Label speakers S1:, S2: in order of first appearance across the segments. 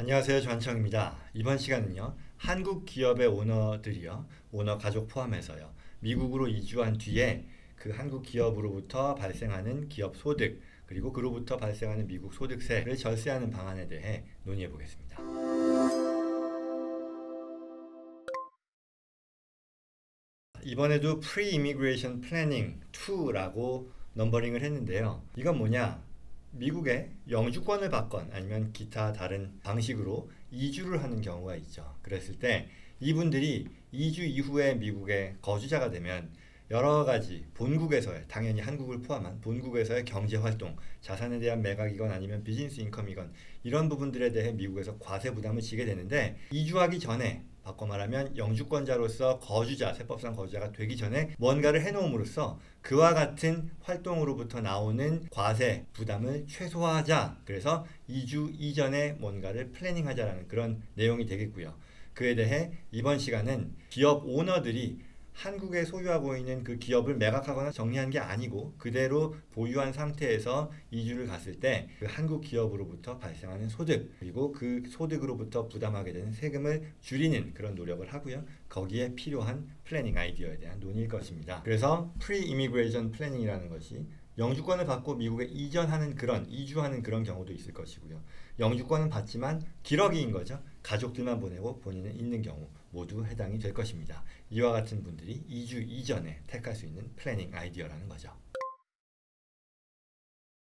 S1: 안녕하세요. 전청입니다. 이번 시간은요. 한국 기업의 오너들이요. 오너 가족 포함해서요. 미국으로 이주한 뒤에 그 한국 기업으로부터 발생하는 기업 소득 그리고 그로부터 발생하는 미국 소득세를 절세하는 방안에 대해 논의해 보겠습니다. 이번에도 Pre-Immigration Planning 2라고 넘버링을 했는데요. 이건 뭐냐? 미국에 영주권을 받건 아니면 기타 다른 방식으로 이주를 하는 경우가 있죠. 그랬을 때 이분들이 이주 이후에 미국의 거주자가 되면 여러 가지 본국에서의, 당연히 한국을 포함한 본국에서의 경제활동, 자산에 대한 매각이건 아니면 비즈니스 인컴이건 이런 부분들에 대해 미국에서 과세 부담을 지게 되는데, 이주하기 전에 바꿔 말하면 영주권자로서 거주자, 세법상 거주자가 되기 전에 뭔가를 해놓음으로써 그와 같은 활동으로부터 나오는 과세 부담을 최소화하자. 그래서 이주 이전에 뭔가를 플래닝하자라는 그런 내용이 되겠고요. 그에 대해 이번 시간은 기업 오너들이 한국에 소유하고 있는 그 기업을 매각하거나 정리한 게 아니고 그대로 보유한 상태에서 이주를 갔을 때 그 한국 기업으로부터 발생하는 소득, 그리고 그 소득으로부터 부담하게 되는 세금을 줄이는 그런 노력을 하고요. 거기에 필요한 플래닝 아이디어에 대한 논의일 것입니다. 그래서 프리-이미그레이션 플래닝이라는 것이 영주권을 받고 미국에 이전하는 이주하는 그런 경우도 있을 것이고요. 영주권은 받지만 기러기인 거죠. 가족들만 보내고 본인은 있는 경우 모두 해당이 될 것입니다. 이와 같은 분들이 이주 이전에 택할 수 있는 플래닝 아이디어라는 거죠.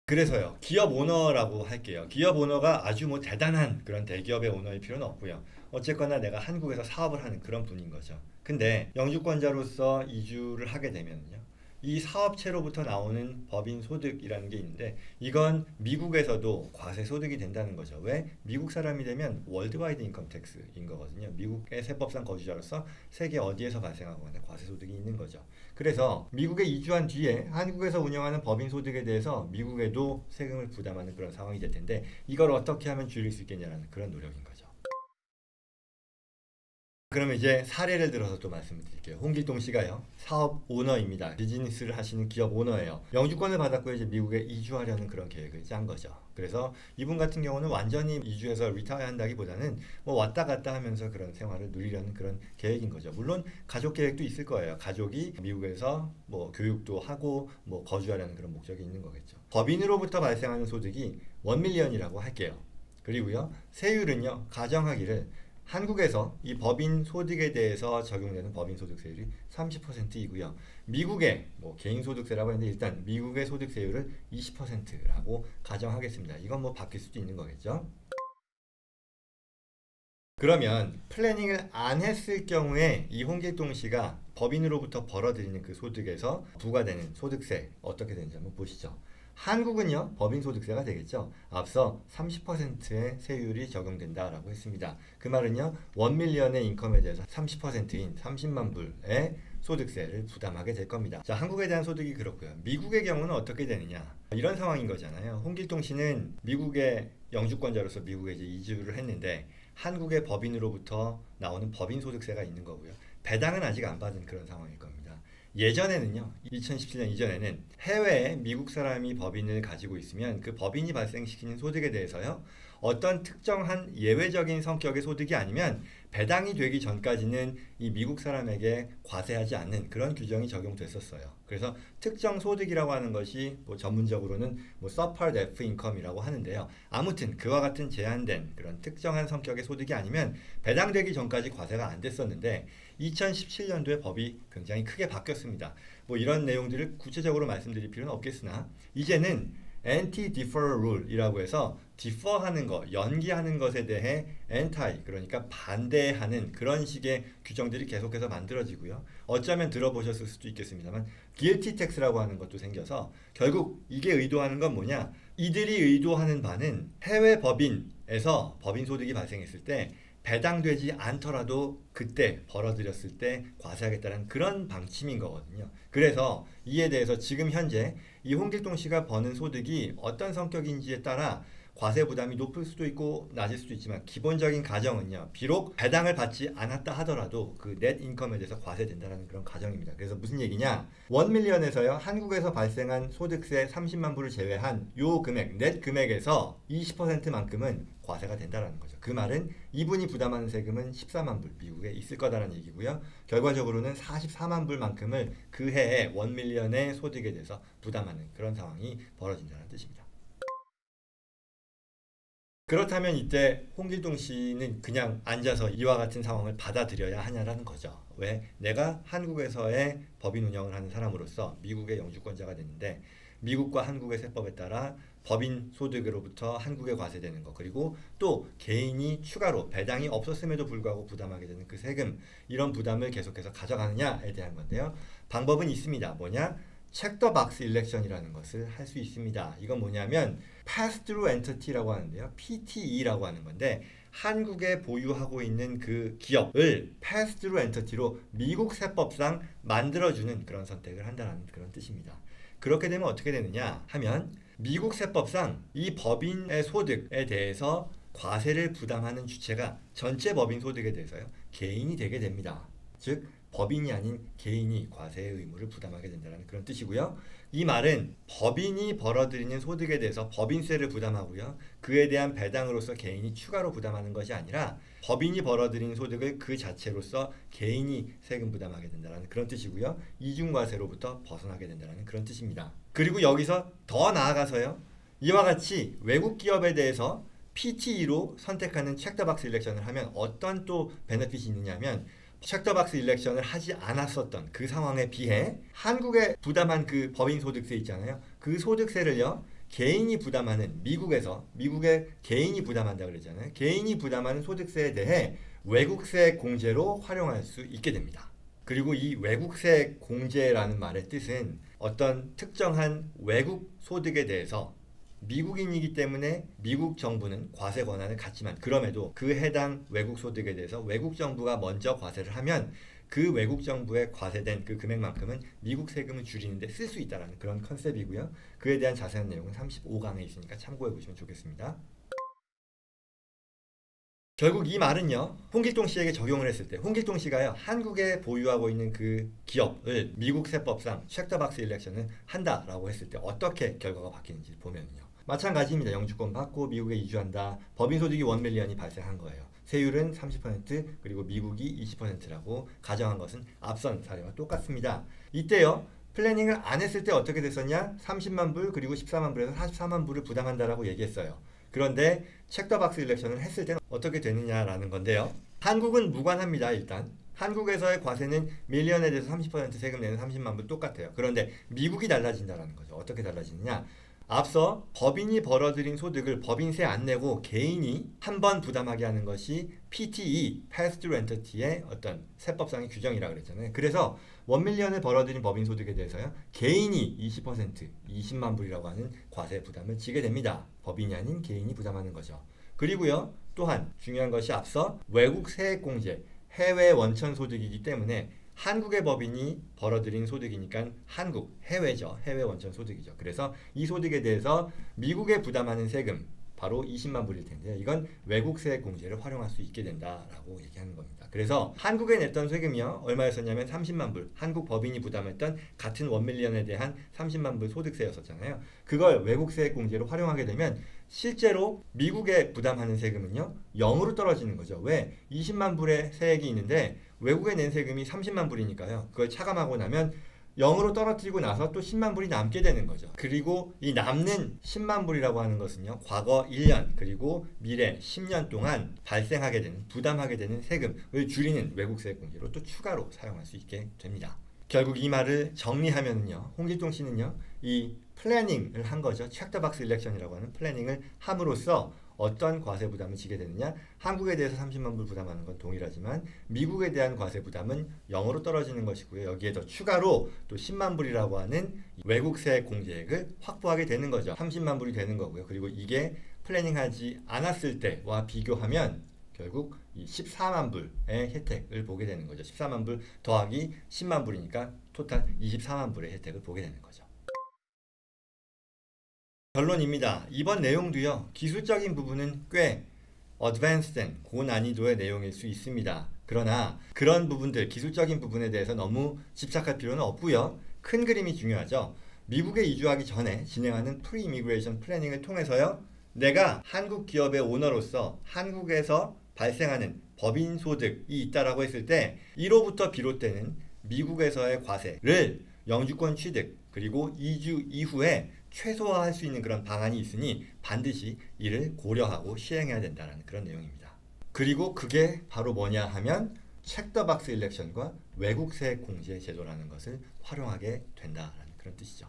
S1: 그래서요, 기업 오너라고 할게요. 기업 오너가 아주 대단한 그런 대기업의 오너일 필요는 없고요. 어쨌거나 내가 한국에서 사업을 하는 그런 분인 거죠. 근데 영주권자로서 이주를 하게 되면요, 이 사업체로부터 나오는 법인 소득이라는 게 있는데, 이건 미국에서도 과세 소득이 된다는 거죠. 왜? 미국 사람이 되면 월드와이드 인컴 텍스인 거거든요. 미국의 세법상 거주자로서 세계 어디에서 발생하거나 과세 소득이 있는 거죠. 그래서 미국에 이주한 뒤에 한국에서 운영하는 법인 소득에 대해서 미국에도 세금을 부담하는 그런 상황이 될 텐데, 이걸 어떻게 하면 줄일 수 있겠냐라는 그런 노력인 거죠. 그러면 이제 사례를 들어서 또 말씀을 드릴게요. 홍길동 씨가요, 사업 오너입니다. 비즈니스를 하시는 기업 오너예요. 영주권을 받았고 이제 미국에 이주하려는 그런 계획을 짠 거죠. 그래서 이분 같은 경우는 완전히 이주해서 리타이어 한다기보다는 왔다 갔다 하면서 그런 생활을 누리려는 그런 계획인 거죠. 물론 가족 계획도 있을 거예요. 가족이 미국에서 교육도 하고 거주하려는 그런 목적이 있는 거겠죠. 법인으로부터 발생하는 소득이 1밀리언이라고 할게요. 그리고요, 세율은요, 가정하기를 한국에서 이 법인 소득에 대해서 적용되는 법인 소득세율이 30%이고요. 미국의 개인 소득세라고 했는데 일단 미국의 소득세율을 20%라고 가정하겠습니다. 이건 바뀔 수도 있는 거겠죠. 그러면 플래닝을 안 했을 경우에 이 홍길동 씨가 법인으로부터 벌어들이는 그 소득에서 부과되는 소득세 어떻게 되는지 한번 보시죠. 한국은요, 법인 소득세가 되겠죠. 앞서 30%의 세율이 적용된다라고 했습니다. 그 말은요, 1밀리언의 인컴에 대해서 30%인 30만 불의 소득세를 부담하게 될 겁니다. 자, 한국에 대한 소득이 그렇고요. 미국의 경우는 어떻게 되느냐? 이런 상황인 거잖아요. 홍길동 씨는 미국의 영주권자로서 미국에 이제 이주를 했는데 한국의 법인으로부터 나오는 법인 소득세가 있는 거고요. 배당은 아직 안 받은 그런 상황일 겁니다. 예전에는요, 2017년 이전에는 해외에 미국 사람이 법인을 가지고 있으면 그 법인이 발생시키는 소득에 대해서요, 어떤 특정한 예외적인 성격의 소득이 아니면 배당이 되기 전까지는 이 미국 사람에게 과세하지 않는 그런 규정이 적용됐었어요. 그래서 특정 소득이라고 하는 것이 전문적으로는 Subpart F 인컴이라고 하는데요. 아무튼 그와 같은 제한된 그런 특정한 성격의 소득이 아니면 배당되기 전까지 과세가 안 됐었는데 2017년도에 법이 굉장히 크게 바뀌었습니다. 이런 내용들을 구체적으로 말씀드릴 필요는 없겠으나 이제는 Anti-Deferral Rule이라고 해서 디퍼하는 것, 연기하는 것에 대해 anti, 그러니까 반대하는 그런 식의 규정들이 계속해서 만들어지고요. 어쩌면 들어보셨을 수도 있겠습니다만 guilty tax라고 하는 것도 생겨서 결국 이게 의도하는 건 뭐냐? 이들이 의도하는 바는 해외 법인에서 법인 소득이 발생했을 때 배당되지 않더라도 그때 벌어들였을 때 과세하겠다는 그런 방침인 거거든요. 그래서 이에 대해서 지금 현재 이 홍길동 씨가 버는 소득이 어떤 성격인지에 따라 과세 부담이 높을 수도 있고 낮을 수도 있지만 기본적인 가정은요. 비록 배당을 받지 않았다 하더라도 그 넷 인컴에 대해서 과세된다는 그런 가정입니다. 그래서 무슨 얘기냐? 1밀리언에서요. 한국에서 발생한 소득세 30만 불을 제외한 요 금액, 넷 금액에서 20%만큼은 과세가 된다는 거죠. 그 말은 이분이 부담하는 세금은 14만 불 미국에 있을 거다라는 얘기고요. 결과적으로는 44만 불만큼을 그 해에 1밀리언의 소득에 대해서 부담하는 그런 상황이 벌어진다는 뜻입니다. 그렇다면 이때 홍길동 씨는 그냥 앉아서 이와 같은 상황을 받아들여야 하냐라는 거죠. 왜? 내가 한국에서의 법인 운영을 하는 사람으로서 미국의 영주권자가 됐는데 미국과 한국의 세법에 따라 법인 소득으로부터 한국에 과세되는 거, 그리고 또 개인이 추가로 배당이 없었음에도 불구하고 부담하게 되는 그 세금, 이런 부담을 계속해서 가져가느냐에 대한 건데요. 방법은 있습니다. 뭐냐? 체크 더 박스 일렉션이라는 것을 할 수 있습니다. 이건 뭐냐면 Pass-through Entity라고 하는데요. PTE라고 하는 건데 한국에 보유하고 있는 그 기업을 Pass-through Entity로 미국 세법상 만들어주는 그런 선택을 한다는 그런 뜻입니다. 그렇게 되면 어떻게 되느냐 하면 미국 세법상 이 법인의 소득에 대해서 과세를 부담하는 주체가 전체 법인 소득에 대해서요. 개인이 되게 됩니다. 즉 법인이 아닌 개인이 과세의 의무를 부담하게 된다는 그런 뜻이고요. 이 말은 법인이 벌어들이는 소득에 대해서 법인세를 부담하고요. 그에 대한 배당으로서 개인이 추가로 부담하는 것이 아니라 법인이 벌어들이는 소득을 그 자체로서 개인이 세금 부담하게 된다는 그런 뜻이고요. 이중과세로부터 벗어나게 된다는 그런 뜻입니다. 그리고 여기서 더 나아가서요. 이와 같이 외국 기업에 대해서 PTE로 선택하는 체크 더 박스 일렉션을 하면 어떤 또 베네핏이 있느냐면 체크 더 박스 일렉션을 하지 않았었던 그 상황에 비해 한국에 부담한 그 법인 소득세 있잖아요. 그 소득세를요. 개인이 부담하는 미국의 개인이 부담한다고 그랬잖아요. 개인이 부담하는 소득세에 대해 외국세 공제로 활용할 수 있게 됩니다. 그리고 이 외국세 공제라는 말의 뜻은 어떤 특정한 외국 소득에 대해서 미국인이기 때문에 미국 정부는 과세 권한을 갖지만 그럼에도 그 해당 외국 소득에 대해서 외국 정부가 먼저 과세를 하면 그 외국 정부에 과세된 그 금액만큼은 미국 세금을 줄이는 데 쓸 수 있다는 그런 컨셉이고요. 그에 대한 자세한 내용은 35강에 있으니까 참고해 보시면 좋겠습니다. 결국 이 말은요. 홍길동 씨에게 적용을 했을 때 홍길동 씨가요. 한국에 보유하고 있는 그 기업을 미국 세법상 체크 더 박스 일렉션을 한다라고 했을 때 어떻게 결과가 바뀌는지 보면요. 마찬가지입니다. 영주권 받고 미국에 이주한다. 법인 소득이 1밀리언이 발생한 거예요. 세율은 30% 그리고 미국이 20%라고 가정한 것은 앞선 사례와 똑같습니다. 이때요. 플래닝을 안 했을 때 어떻게 됐었냐? 30만 불 그리고 14만 불에서 44만 불을 부담한다라고 얘기했어요. 그런데 체크 더 박스 일렉션을 했을 때는 어떻게 되느냐라는 건데요. 한국은 무관합니다. 일단. 한국에서의 과세는 밀리언에 대해서 30% 세금 내는 30만 불 똑같아요. 그런데 미국이 달라진다는 거죠. 어떻게 달라지느냐? 앞서 법인이 벌어들인 소득을 법인세 안 내고 개인이 한 번 부담하게 하는 것이 PTE, Pass-through Entity의 어떤 세법상의 규정이라고 그랬잖아요. 그래서 1밀리언을 벌어들인 법인 소득에 대해서요. 개인이 20%, 20만 불이라고 하는 과세 부담을 지게 됩니다. 법인이 아닌 개인이 부담하는 거죠. 그리고요. 또한 중요한 것이 앞서 외국 세액 공제, 해외 원천 소득이기 때문에 한국의 법인이 벌어들인 소득이니까 해외죠. 해외 원천 소득이죠. 그래서 이 소득에 대해서 미국에 부담하는 세금 바로 20만 불일 텐데요. 이건 외국 세액 공제를 활용할 수 있게 된다라고 얘기하는 겁니다. 그래서 한국에 냈던 세금이요. 얼마였었냐면 30만 불. 한국 법인이 부담했던 같은 1밀리언에 대한 30만 불 소득세였었잖아요. 그걸 외국 세액 공제로 활용하게 되면 실제로 미국에 부담하는 세금은요. 0으로 떨어지는 거죠. 왜? 20만 불의 세액이 있는데 외국에 낸 세금이 30만 불이니까요. 그걸 차감하고 나면 0으로 떨어뜨리고 나서 또 10만 불이 남게 되는 거죠. 그리고 이 남는 10만 불이라고 하는 것은요. 과거 1년 그리고 미래 10년 동안 발생하게 되는 부담하게 되는 세금을 줄이는 외국세액 공제로 또 추가로 사용할 수 있게 됩니다. 결국 이 말을 정리하면요. 홍길동 씨는요. 이 플래닝을 한 거죠. 체크 더 박스 일렉션이라고 하는 플래닝을 함으로써 어떤 과세 부담을 지게 되느냐? 한국에 대해서 30만 불 부담하는 건 동일하지만 미국에 대한 과세 부담은 0으로 떨어지는 것이고요. 여기에 더 추가로 또 10만 불이라고 하는 외국세 공제액을 확보하게 되는 거죠. 30만 불이 되는 거고요. 그리고 이게 플래닝하지 않았을 때와 비교하면 결국 이 14만 불의 혜택을 보게 되는 거죠. 14만 불 더하기 10만 불이니까 토탈 24만 불의 혜택을 보게 되는 거죠. 결론입니다. 이번 내용도요, 기술적인 부분은 꽤 어드밴스된 고난이도의 내용일 수 있습니다. 그러나 그런 부분들, 기술적인 부분에 대해서 너무 집착할 필요는 없고요. 큰 그림이 중요하죠. 미국에 이주하기 전에 진행하는 프리-이미그레이션 플래닝을 통해서요, 내가 한국 기업의 오너로서 한국에서 발생하는 법인 소득이 있다라고 했을 때 이로부터 비롯되는 미국에서의 과세를 영주권 취득 그리고 이주 이후에 최소화할 수 있는 그런 방안이 있으니 반드시 이를 고려하고 시행해야 된다는 그런 내용입니다. 그리고 그게 바로 뭐냐 하면 체크더박스 일렉션과 외국세 공제 제도라는 것을 활용하게 된다는 그런 뜻이죠.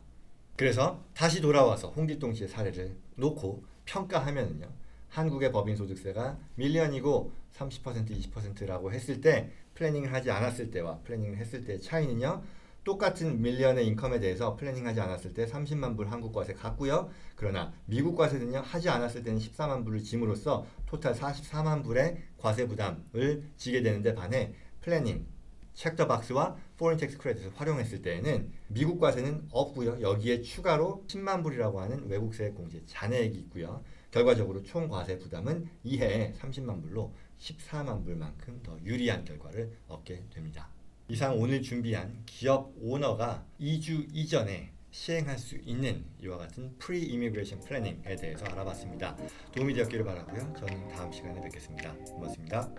S1: 그래서 다시 돌아와서 홍길동 씨의 사례를 놓고 평가하면요, 한국의 법인 소득세가 밀리언이고 30% 20%라고 했을 때 플래닝을 하지 않았을 때와 플래닝을 했을 때의 차이는요, 똑같은 밀리언의 인컴에 대해서 플래닝하지 않았을 때 30만 불 한국 과세 같고요. 그러나 미국 과세는요, 하지 않았을 때는 14만 불을 짐으로써 토탈 44만 불의 과세 부담을 지게 되는데 반해 플래닝, 체크더박스와 포린 텍스 크레딧을 활용했을 때에는 미국 과세는 없고요. 여기에 추가로 10만 불이라고 하는 외국세 공제 잔액이 있고요. 결과적으로 총 과세 부담은 2해에 30만 불로 14만 불만큼 더 유리한 결과를 얻게 됩니다. 이상 오늘 준비한 기업 오너가 이주 이전에 시행할 수 있는 이와 같은 프리-이미그레이션 플래닝에 대해서 알아봤습니다. 도움이 되었기를 바라고요. 저는 다음 시간에 뵙겠습니다. 고맙습니다.